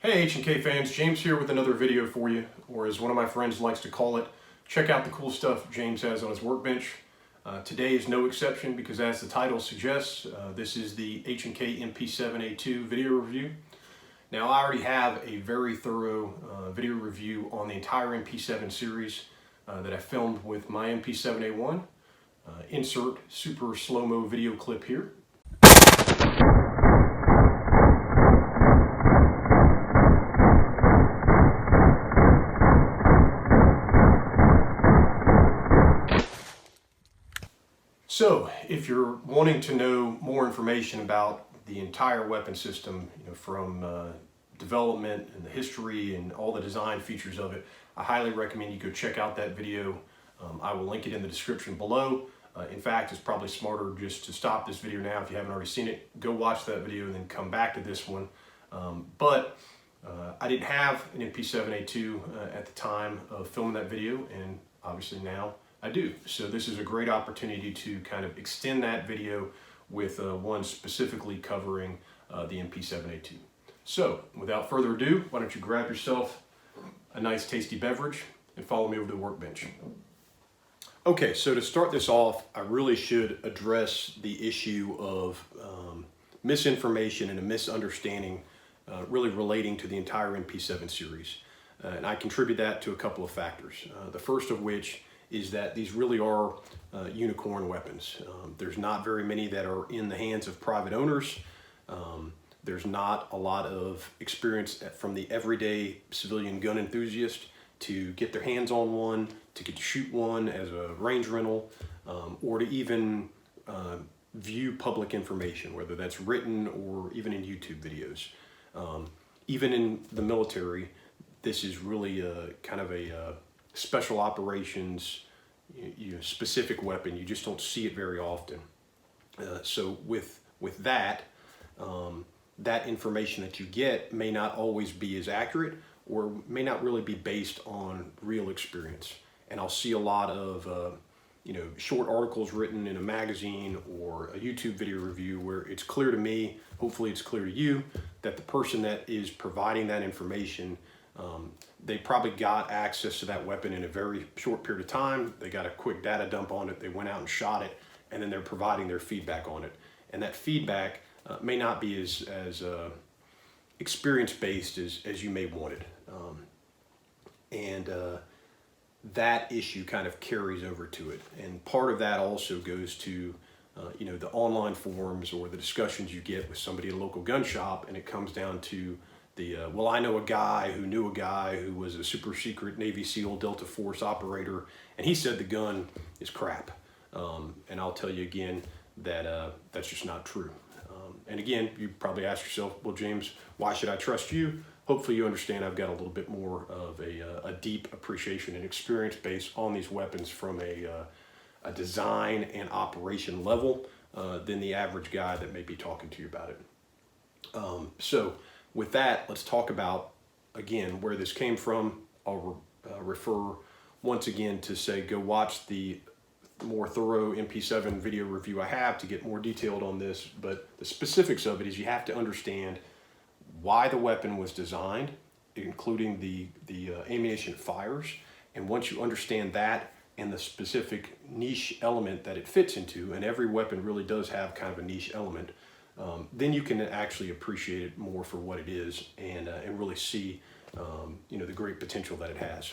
Hey H&K fans, James here with another video for you, or as one of my friends likes to call it, check out the cool stuff James has on his workbench. Today is no exception because as the title suggests, this is the H&K MP7A2 video review. Now I already have a very thorough video review on the entire MP7 series that I filmed with my MP7A1. Insert super slow-mo video clip here. So, if you're wanting to know more information about the entire weapon system, from development and the history and all the design features of it, I highly recommend you go check out that video. I will link it in the description below. In fact, it's probably smarter just to stop this video now if you haven't already seen it. Go watch that video and then come back to this one. But I didn't have an MP7A2 at the time of filming that video, and obviously now I do. So this is a great opportunity to kind of extend that video with one specifically covering the MP7A2. So without further ado, why don't you grab yourself a nice tasty beverage and follow me over to the workbench. Okay, so to start this off, I really should address the issue of misinformation and a misunderstanding really relating to the entire MP7 series. And I contribute that to a couple of factors. The first of which is that these really are unicorn weapons. There's not very many that are in the hands of private owners. There's not a lot of experience from the everyday civilian gun enthusiast to get their hands on one, to get to shoot one as a range rental, or to even view public information, whether that's written or even in YouTube videos. Even in the military, this is really kind of a special operations, specific weapon. You just don't see it very often. So with that, that information that you get may not always be as accurate, or may not really be based on real experience. And I'll see a lot of short articles written in a magazine or a YouTube video review where it's clear to me, hopefully it's clear to you, that the person that is providing that information, they probably got access to that weapon in a very short period of time. They got a quick data dump on it. They went out and shot it, and then they're providing their feedback on it. And that feedback may not be as experience-based as you may want it. That issue kind of carries over to it. And part of that also goes to the online forums or the discussions you get with somebody at a local gun shop, and it comes down to well, I know a guy who knew a guy who was a super secret Navy SEAL Delta Force operator, and he said the gun is crap. And I'll tell you again that that's just not true. And again, you probably ask yourself, well, James, why should I trust you? Hopefully you understand I've got a little bit more of a deep appreciation and experience base on these weapons from a design and operation level than the average guy that may be talking to you about it. So with that, let's talk about, again, where this came from. I'll refer once again to say, go watch the more thorough MP7 video review I have to get more detailed on this. But the specifics of it is you have to understand why the weapon was designed, including the ammunition it fires. And once you understand that and the specific niche element that it fits into, and every weapon really does have kind of a niche element, then you can actually appreciate it more for what it is and really see the great potential that it has.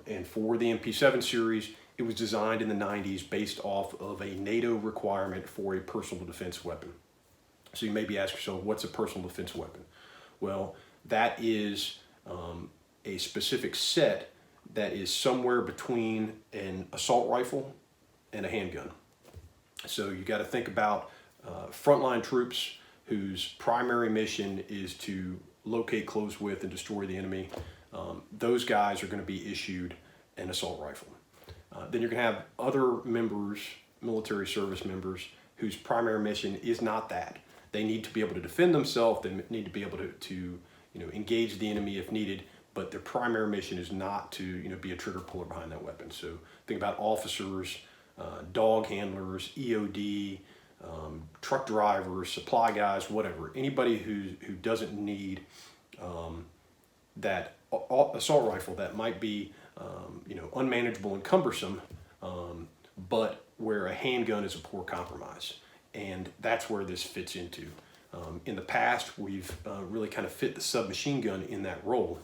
And for the MP7 series, it was designed in the 90s based off of a NATO requirement for a personal defense weapon. So you may be asking yourself, what's a personal defense weapon? Well, that is a specific set that is somewhere between an assault rifle and a handgun. So you got to think about frontline troops whose primary mission is to locate, close with, and destroy the enemy. Those guys are going to be issued an assault rifle. Then you're going to have other members, military service members, whose primary mission is not that. They need to be able to defend themselves. They need to be able to engage the enemy if needed, but their primary mission is not to be a trigger puller behind that weapon. So think about officers, dog handlers, EOD, truck drivers, supply guys, whatever. Anybody who doesn't need that assault rifle that might be unmanageable and cumbersome, but where a handgun is a poor compromise. And that's where this fits into. In the past, we've really kind of fit the submachine gun in that role.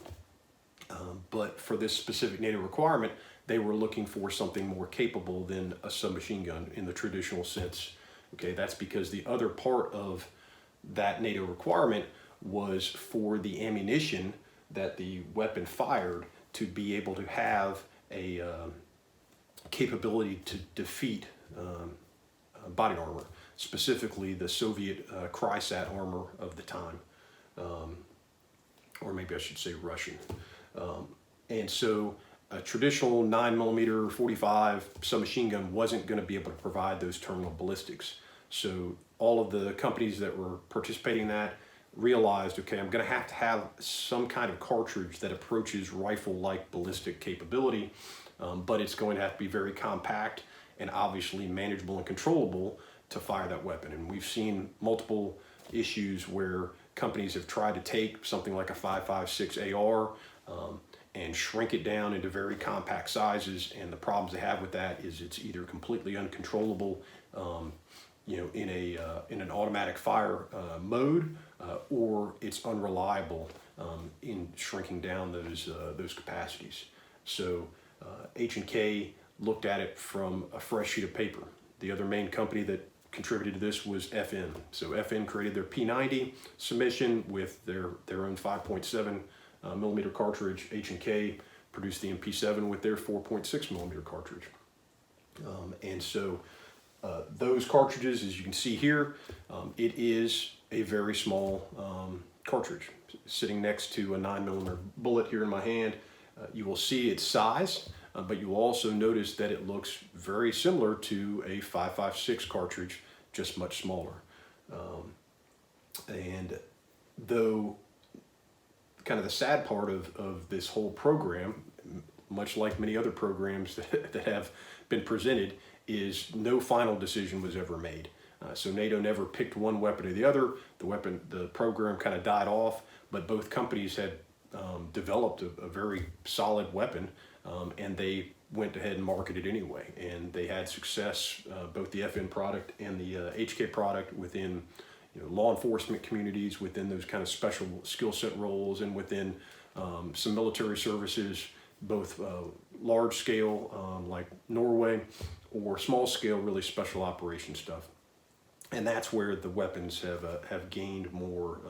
But for this specific NATO requirement, they were looking for something more capable than a submachine gun in the traditional sense. Okay, that's because the other part of that NATO requirement was for the ammunition that the weapon fired to be able to have a capability to defeat body armor, specifically the Soviet Krysat armor of the time, or maybe I should say Russian. And so a traditional 9mm 45 submachine gun wasn't going to be able to provide those terminal ballistics. So all of the companies that were participating in that realized, okay, I'm going to have some kind of cartridge that approaches rifle-like ballistic capability, but it's going to have to be very compact and obviously manageable and controllable to fire that weapon. And we've seen multiple issues where companies have tried to take something like a 5.56 AR and shrink it down into very compact sizes, and the problems they have with that is it's either completely uncontrollable in an automatic fire mode, or it's unreliable in shrinking down those capacities. So H&K looked at it from a fresh sheet of paper. The other main company that contributed to this was FN. So FN created their P90 submission with their own 5.7 millimeter cartridge. H&K produced the MP7 with their 4.6 millimeter cartridge. And so those cartridges, as you can see here, it is a very small cartridge sitting next to a 9mm bullet here in my hand. You will see its size, but you will also notice that it looks very similar to a 5.56 cartridge, just much smaller. And though kind of the sad part of this whole program, much like many other programs that have been presented, is no final decision was ever made. So NATO never picked one weapon or the other. The program kind of died off, but both companies had developed a very solid weapon, and they went ahead and marketed anyway. And they had success, both the FN product and the HK product, within law enforcement communities, within those kind of special skill set roles, and within some military services, both large scale like Norway, or small scale, really special operation stuff. And that's where the weapons have gained more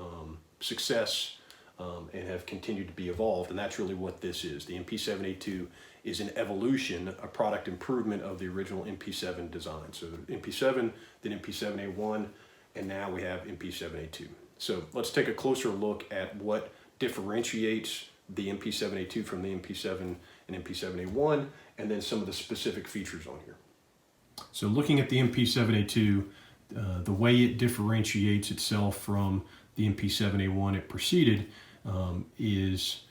success and have continued to be evolved. And that's really what this is. The MP7A2 is an evolution, a product improvement of the original MP7 design. So MP7, then MP7A1, and now we have MP7A2. So let's take a closer look at what differentiates the MP7A2 from the MP7 and MP7A1, and then some of the specific features on here. So looking at the MP7A2, the way it differentiates itself from the MP7A1 it preceded is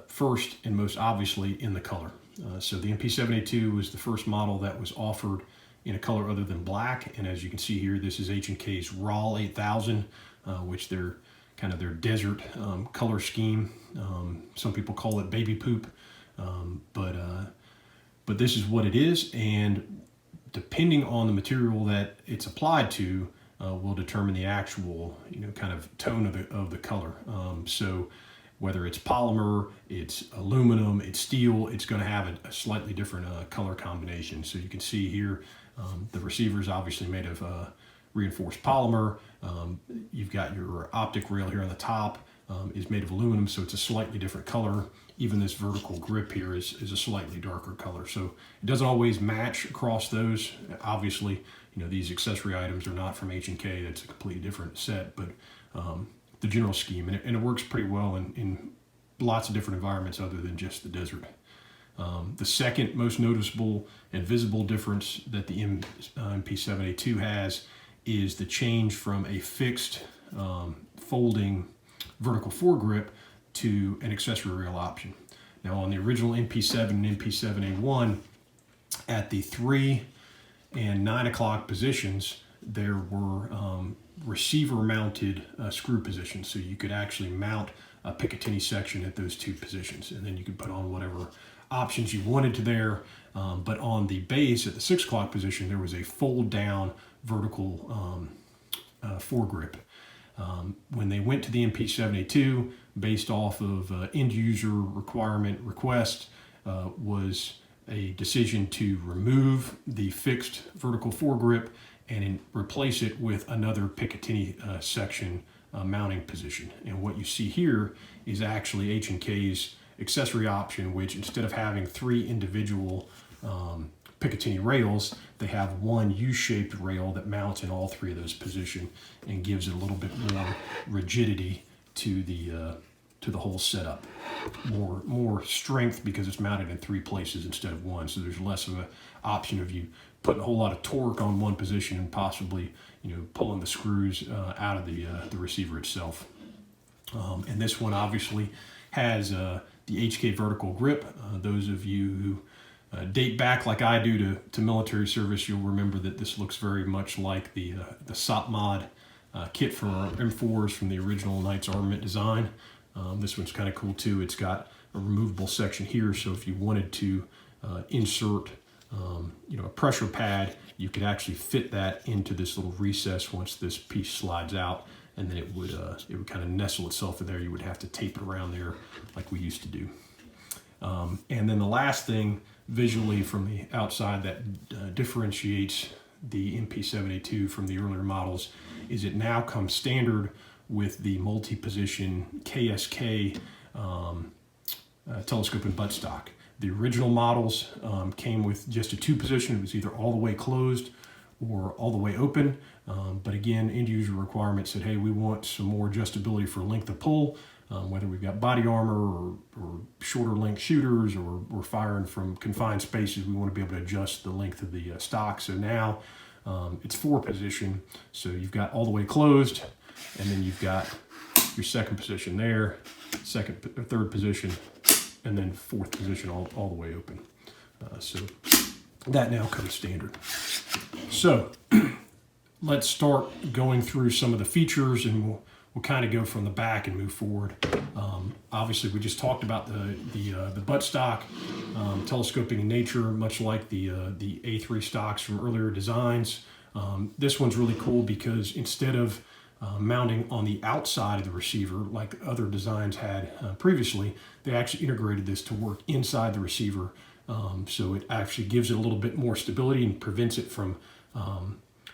first and most obviously in the color. So the MP7A2 was the first model that was offered in a color other than black, and as you can see here, this is H&K's RAL 8000, which they're kind of their desert color scheme. Some people call it baby poop, but this is what it is, and depending on the material that it's applied to will determine the actual kind of tone of the color. So whether it's polymer, it's aluminum, it's steel, it's going to have a slightly different color combination. So you can see here the receiver is obviously made of reinforced polymer. You've got your optic rail here on the top is made of aluminum, so it's a slightly different color. Even this vertical grip here is a slightly darker color. So it doesn't always match across those. Obviously, these accessory items are not from H&K. That's a completely different set, but the general scheme, and it works pretty well in lots of different environments other than just the desert. The second most noticeable and visible difference that the MP7A2 has is the change from a fixed folding vertical foregrip to an accessory rail option. Now on the original MP7 and MP7A1, at the 3 and 9 o'clock positions, there were receiver mounted screw positions. So you could actually mount Picatinny section at those two positions, and then you could put on whatever options you wanted to there. But on the base at the 6 o'clock position, there was a fold down vertical foregrip. When they went to the MP7A2, based off of end user requirement request, was a decision to remove the fixed vertical foregrip and replace it with another Picatinny section mounting position. And what you see here is actually H&K's accessory option, which instead of having 3 individual Picatinny rails, they have one U-shaped rail that mounts in all 3 of those positions and gives it a little bit more rigidity to the whole setup. More strength because it's mounted in 3 places instead of 1. So there's less of an option of you putting a whole lot of torque on one position and possibly pulling the screws out of the receiver itself. And this one obviously has the HK vertical grip. Those of you who date back like I do to military service, you'll remember that this looks very much like the SOP mod kit for our M4s from the original Knights Armament design. This one's kind of cool too. It's got a removable section here, so if you wanted to insert a pressure pad, you could actually fit that into this little recess once this piece slides out, and then it would kind of nestle itself in there. You would have to tape it around there like we used to do. And then the last thing visually from the outside that differentiates the MP7A2 from the earlier models is it now comes standard with the multi-position KSK telescope and buttstock. The original models came with just a 2-position. It was either all the way closed or all the way open. But again, end user requirements said, hey, we want some more adjustability for length of pull, whether we've got body armor or shorter length shooters, or we're firing from confined spaces, we want to be able to adjust the length of the stock. So now it's 4-position. So you've got all the way closed, and then you've got your 2nd position there, 3rd position, and then 4th position all the way open. So that now comes standard. So let's start going through some of the features, and we'll kind of go from the back and move forward. Obviously, we just talked about the buttstock, telescoping in nature, much like the A3 stocks from earlier designs. This one's really cool because instead of mounting on the outside of the receiver like other designs had previously, they actually integrated this to work inside the receiver. So it actually gives it a little bit more stability and prevents it from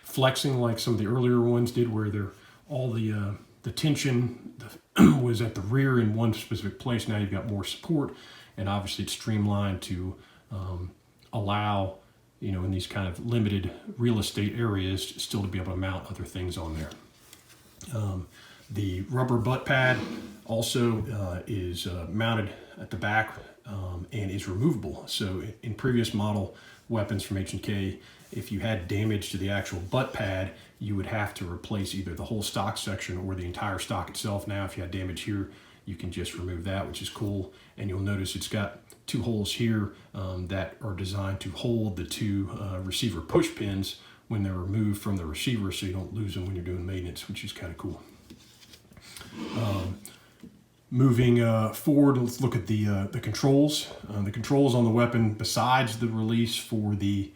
flexing like some of the earlier ones did, where all the tension was at the rear in one specific place. Now you've got more support, and obviously it's streamlined to allow, in these kind of limited real estate areas, still to be able to mount other things on there. The rubber butt pad also is mounted at the back and is removable. So in previous model weapons from H&K, if you had damage to the actual butt pad, you would have to replace either the whole stock section or the entire stock itself. Now, if you had damage here, you can just remove that, which is cool. And you'll notice it's got 2 holes here that are designed to hold the 2 receiver push pins when they're removed from the receiver, so you don't lose them when you're doing maintenance, which is kind of cool. Moving forward, let's look at the controls. The controls on the weapon, besides the release for the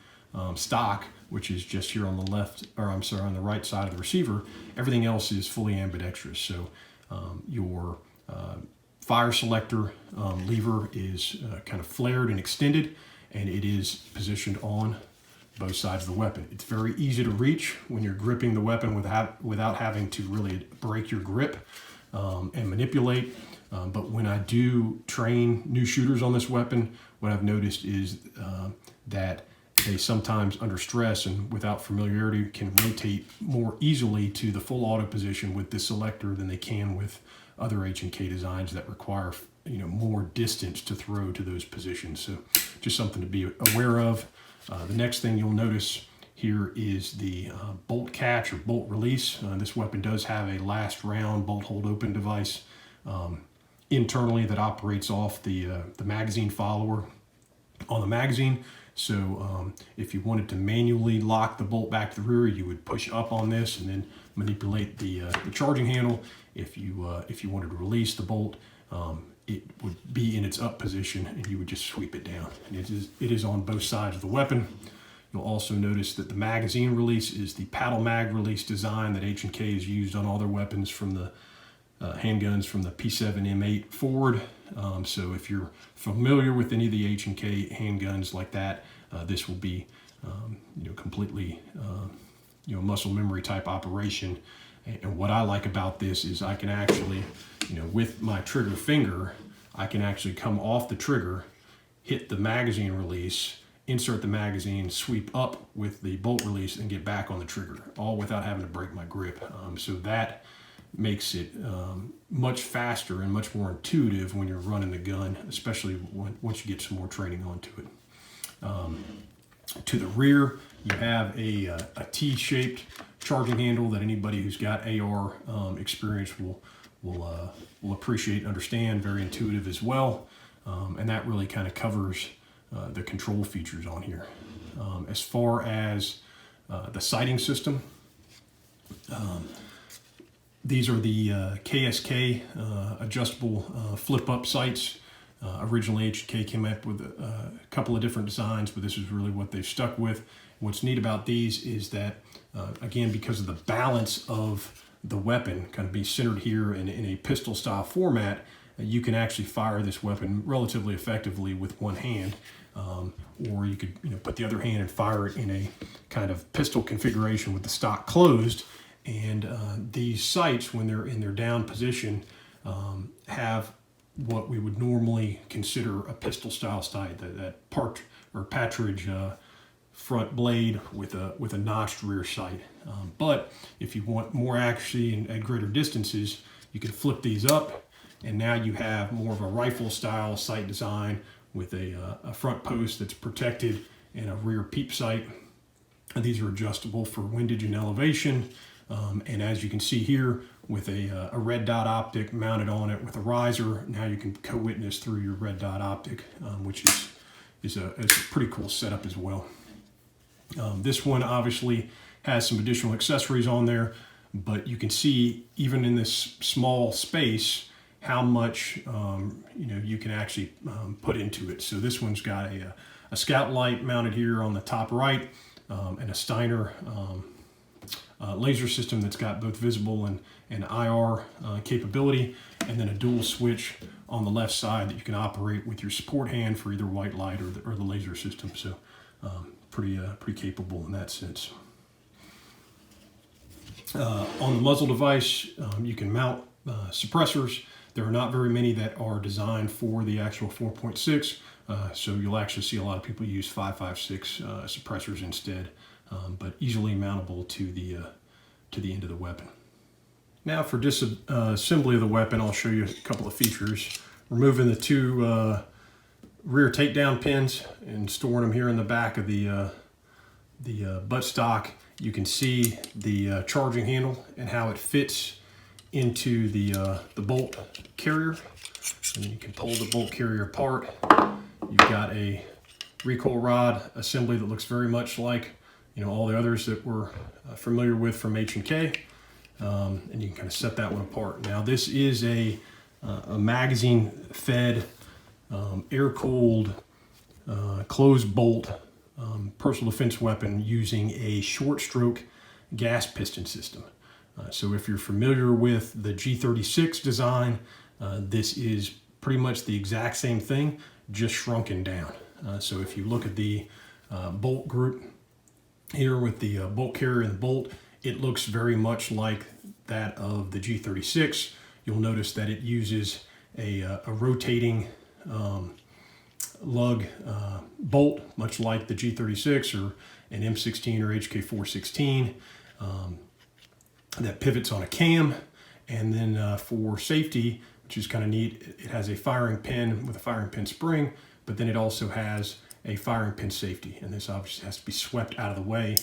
stock, which is just here on the left, or I'm sorry, on the right side of the receiver, everything else is fully ambidextrous. So your fire selector lever is kind of flared and extended, and it is positioned on both sides of the weapon. It's very easy to reach when you're gripping the weapon without having to really break your grip and manipulate. But when I do train new shooters on this weapon, what I've noticed is that they sometimes, under stress and without familiarity, can rotate more easily to the full auto position with this selector than they can with other H&K designs that require more distance to throw to those positions. So just something to be aware of. The next thing you'll notice here is the bolt catch or bolt release. This weapon does have a last round bolt hold open device internally that operates off the magazine follower. On the magazine, So if you wanted to manually lock the bolt back to the rear, you would push up on this and then manipulate the charging handle. If you wanted to release the bolt, it would be in its up position and you would just sweep it down. And it is on both sides of the weapon. You'll also notice that the magazine release is the paddle mag release design that H&K has used on all their weapons from the handguns from the MP7A2 forward. So if you're familiar with any of the H&K handguns like that, this will be completely muscle memory type operation. And what I like about this is I can actually, with my trigger finger, I can actually come off the trigger, hit the magazine release, insert the magazine, sweep up with the bolt release, and get back on the trigger, all without having to break my grip. So that makes it much faster and much more intuitive when you're running the gun, especially once you get some more training onto it. To the rear, you have a T-shaped charging handle that anybody who's got AR experience will appreciate and understand. Very intuitive as well, and that really kind of covers the control features on here. As far as the sighting system, these are the KSK adjustable flip-up sights. Originally, H&K came up with a couple of different designs, but this is really what they've stuck with. What's neat about these is that, again, because of the balance of the weapon kind of be centered here in a pistol-style format, you can actually fire this weapon relatively effectively with one hand, or you could put the other hand and fire it in a kind of pistol configuration with the stock closed. And these sights, when they're in their down position, have what we would normally consider a pistol style sight, that part or patridge front blade with a notched rear sight. But if you want more accuracy at greater distances, you can flip these up, and now you have more of a rifle style sight design with a front post that's protected and a rear peep sight. And these are adjustable for windage and elevation. And as you can see here, with a red dot optic mounted on it with a riser, now you can co-witness through your red dot optic, which is a pretty cool setup as well. This one obviously has some additional accessories on there, but you can see even in this small space how much you can actually put into it. So this one's got a scout light mounted here on the top right, and a Steiner laser system that's got both visible and IR capability, and then a dual switch on the left side that you can operate with your support hand for either white light or the laser system. So pretty capable in that sense. On the muzzle device, you can mount suppressors. There are not very many that are designed for the actual 4.6, so you'll actually see a lot of people use 5.56 suppressors instead, but easily mountable to the end of the weapon. Now for disassembly of the weapon, I'll show you a couple of features. Removing the two rear takedown pins and storing them here in the back of the buttstock, you can see the charging handle and how it fits into the bolt carrier. And then you can pull the bolt carrier apart. You've got a recoil rod assembly that looks very much like all the others that we're familiar with from H&K, and you can kind of set that one apart. Now this is a magazine-fed, air-cooled, closed bolt personal defense weapon using a short-stroke gas piston system. So if you're familiar with the G36 design, this is pretty much the exact same thing, just shrunken down. So if you look at the bolt group here with the bolt carrier and the bolt, it looks very much like that of the G36. You'll notice that it uses a rotating lug bolt, much like the G36 or an M16 or HK416, that pivots on a cam. And then for safety, which is kind of neat, it has a firing pin with a firing pin spring, but then it also has a firing pin safety, and this obviously has to be swept out of the way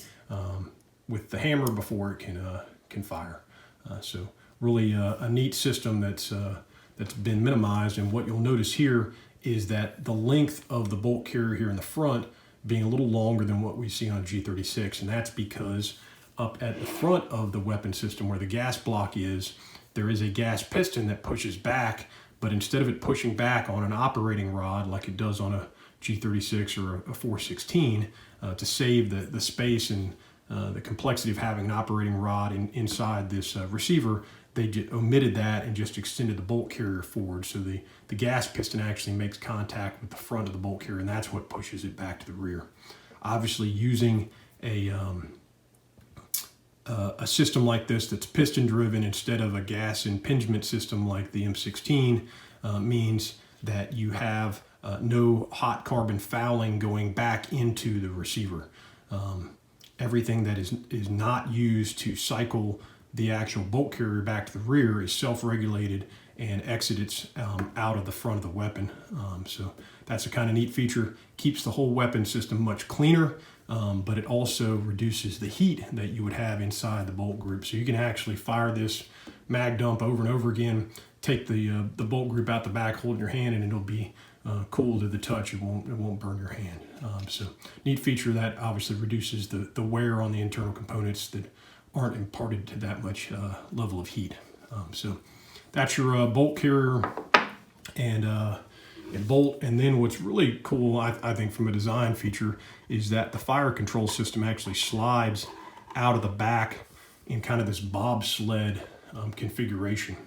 with the hammer before it can fire. So really a neat system that's been minimized. And what you'll notice here is that the length of the bolt carrier here in the front being a little longer than what we see on G36, and that's because up at the front of the weapon system where the gas block is, there is a gas piston that pushes back, but instead of it pushing back on an operating rod like it does on a G36 or a 416, to save the space and the complexity of having an operating rod inside this receiver, they omitted that and just extended the bolt carrier forward. So the gas piston actually makes contact with the front of the bolt carrier, and that's what pushes it back to the rear. Obviously, using a system like this that's piston driven instead of a gas impingement system like the M16 means that you have no hot carbon fouling going back into the receiver. Everything that is not used to cycle the actual bolt carrier back to the rear is self-regulated and exits out of the front of the weapon. So that's a kind of neat feature. Keeps the whole weapon system much cleaner, but it also reduces the heat that you would have inside the bolt group. So you can actually fire this mag dump over and over again, take the bolt group out the back, hold it in your hand, and it'll be cool to the touch. It won't burn your hand. So neat feature that obviously reduces the wear on the internal components that aren't imparted to that much level of heat. So that's your bolt carrier and bolt. And then what's really cool, I think, from a design feature is that the fire control system actually slides out of the back in kind of this bobsled configuration.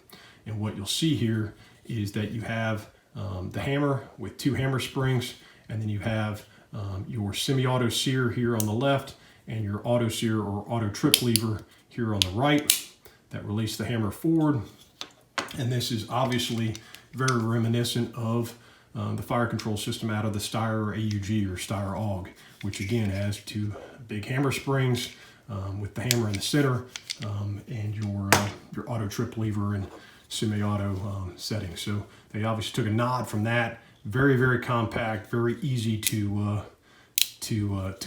And what you'll see here is that you have the hammer with 2 hammer springs, and then you have your semi-auto sear here on the left and your auto sear or auto trip lever here on the right that release the hammer forward. And this is obviously very reminiscent of the fire control system out of the Steyr AUG or Steyr AUG, which again has 2 big hammer springs with the hammer in the center and your auto trip lever and semi-auto setting. So they obviously took a nod from that. Very, very compact, very easy to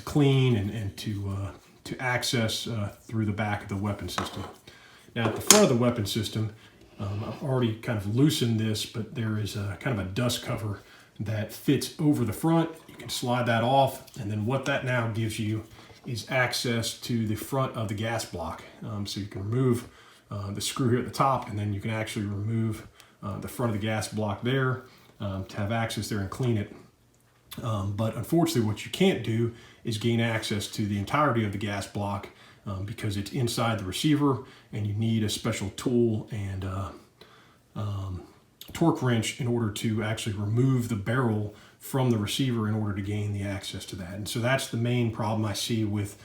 clean and to access through the back of the weapon system. Now at the front of the weapon system, I've already kind of loosened this, but there is a kind of a dust cover that fits over the front. You can slide that off, and then what that now gives you is access to the front of the gas block. So you can remove the screw here at the top, and then you can actually remove the front of the gas block there to have access there and clean it. But unfortunately, what you can't do is gain access to the entirety of the gas block because it's inside the receiver, and you need a special tool and torque wrench in order to actually remove the barrel from the receiver in order to gain the access to that. And so that's the main problem I see with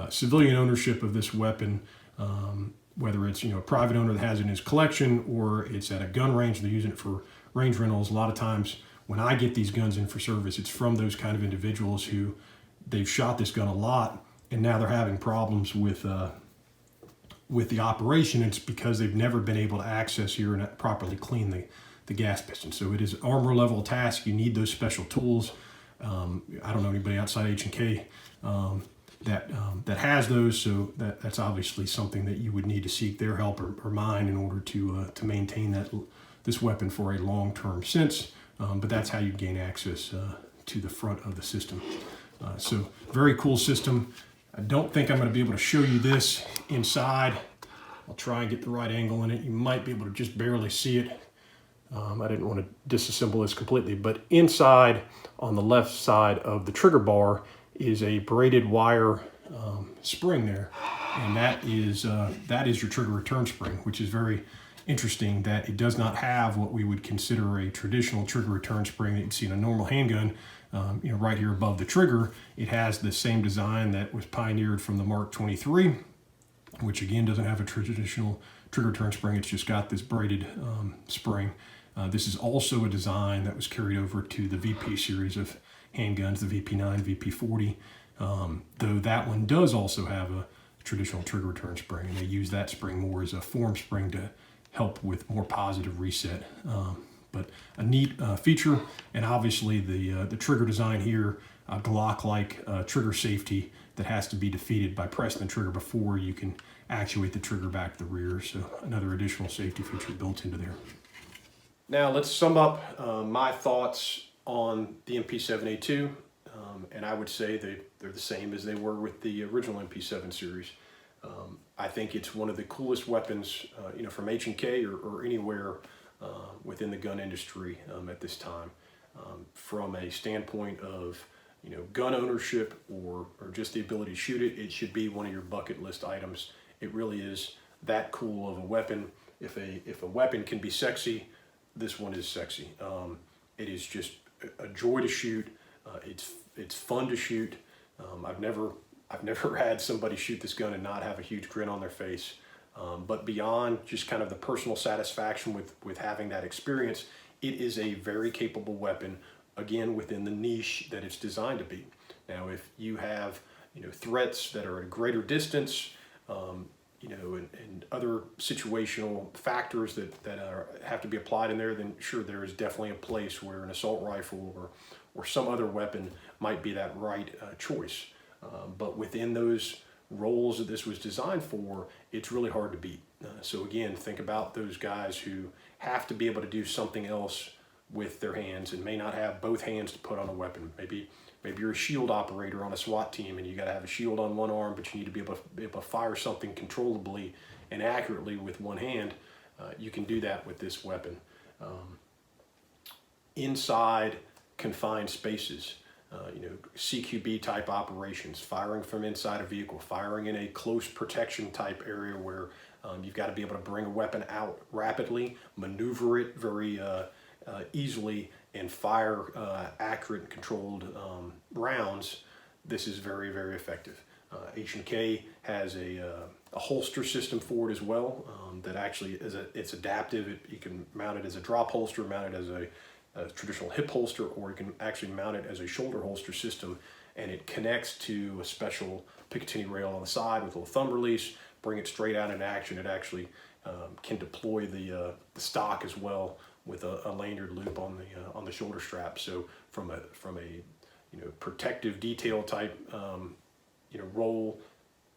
civilian ownership of this weapon, whether it's a private owner that has it in his collection or it's at a gun range and they're using it for range rentals. A lot of times when I get these guns in for service, it's from those kind of individuals who they've shot this gun a lot and now they're having problems with the operation. It's because they've never been able to access here and properly clean the gas piston. So it is an armor level task. You need those special tools. I don't know anybody outside H&K that has those, so that's obviously something that you would need to seek their help or mine in order to maintain this weapon for a long-term sense. But that's how you gain access to the front of the system. So very cool system. I don't think I'm going to be able to show you this inside. I'll try and get the right angle in it. You might be able to just barely see it. I didn't want to disassemble this completely, but inside on the left side of the trigger bar is a braided wire spring there, and that is your trigger return spring, which is very interesting that it does not have what we would consider a traditional trigger return spring that you'd see in a normal handgun. Right here above the trigger, it has the same design that was pioneered from the Mark 23, which again doesn't have a traditional trigger return spring. It's just got this braided spring. This is also a design that was carried over to the VP series of handguns, the VP9, VP40, though that one does also have a traditional trigger return spring, and they use that spring more as a form spring to help with more positive reset. But a neat feature, and obviously the trigger design here, Glock-like trigger safety that has to be defeated by pressing the trigger before you can actuate the trigger back to the rear. So another additional safety feature built into there. Now let's sum up my thoughts on the MP7A2. and I would say they're the same as they were with the original MP7 series. I think it's one of the coolest weapons, from H&K or anywhere within the gun industry at this time. From a standpoint of gun ownership or just the ability to shoot it, it should be one of your bucket list items. It really is that cool of a weapon. If a weapon can be sexy, this one is sexy. It is just a joy to shoot. It's fun to shoot. I've never had somebody shoot this gun and not have a huge grin on their face. But beyond just kind of the personal satisfaction with having that experience, it is a very capable weapon, again, within the niche that it's designed to be. Now, if you have threats that are at a greater distance, and other situational factors that have to be applied in there, then sure, there is definitely a place where an assault rifle or some other weapon might be that right choice. But within those roles that this was designed for, it's really hard to beat. So again, think about those guys who have to be able to do something else with their hands and may not have both hands to put on a weapon. Maybe you're a shield operator on a SWAT team and you got to have a shield on one arm, but you need to be able to fire something controllably and accurately with one hand. You can do that with this weapon. Inside confined spaces, CQB type operations, firing from inside a vehicle, firing in a close protection type area where you've got to be able to bring a weapon out rapidly, maneuver it very easily, and fire accurate and controlled rounds. This is very, very effective. H&K has a holster system for it as well that actually it's adaptive. You can mount it as a drop holster, mount it as a traditional hip holster, or you can actually mount it as a shoulder holster system, and it connects to a special Picatinny rail on the side with a little thumb release, bring it straight out into action. It actually can deploy the stock as well with a lanyard loop on the shoulder strap. So from a protective detail type role,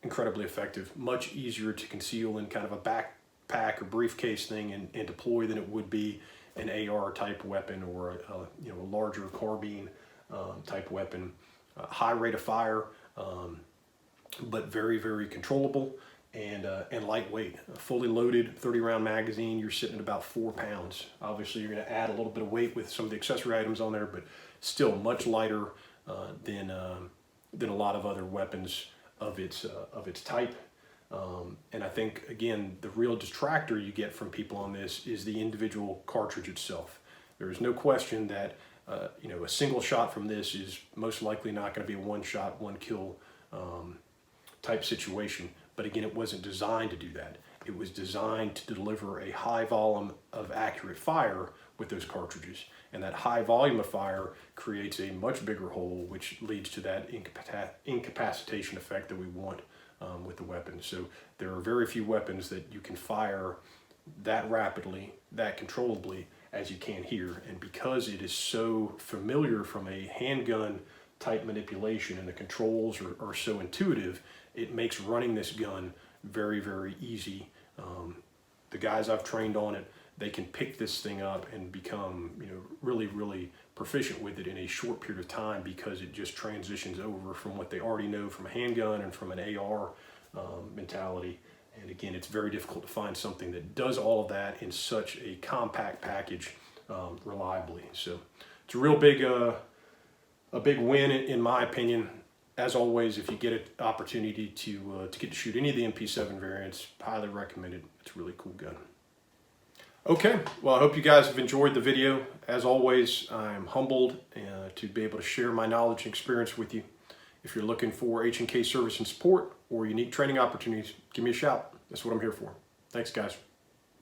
incredibly effective. Much easier to conceal in kind of a backpack or briefcase thing and deploy than it would be an AR type weapon or a larger carbine type weapon. High rate of fire, but very, very controllable and lightweight. A fully loaded 30-round magazine, you're sitting at about 4 pounds. Obviously, you're going to add a little bit of weight with some of the accessory items on there, but still much lighter than a lot of other weapons of its type. And I think, again, the real detractor you get from people on this is the individual cartridge itself. There is no question that a single shot from this is most likely not going to be a one-shot, one-kill type situation. But again, it wasn't designed to do that. It was designed to deliver a high volume of accurate fire with those cartridges. And that high volume of fire creates a much bigger hole, which leads to that incapacitation effect that we want with the weapon. So there are very few weapons that you can fire that rapidly, that controllably as you can here. And because it is so familiar from a handgun type manipulation and the controls are so intuitive, it makes running this gun very, very easy. The guys I've trained on it, they can pick this thing up and become really, really proficient with it in a short period of time because it just transitions over from what they already know from a handgun and from an AR mentality. And again, it's very difficult to find something that does all of that in such a compact package reliably. So it's a real big, a big win in my opinion. As always, if you get an opportunity to get to shoot any of the MP7 variants, highly recommend it. It's a really cool gun. Okay, well, I hope you guys have enjoyed the video. As always, I'm humbled to be able to share my knowledge and experience with you. If you're looking for H&K service and support or unique training opportunities, give me a shout. That's what I'm here for. Thanks, guys.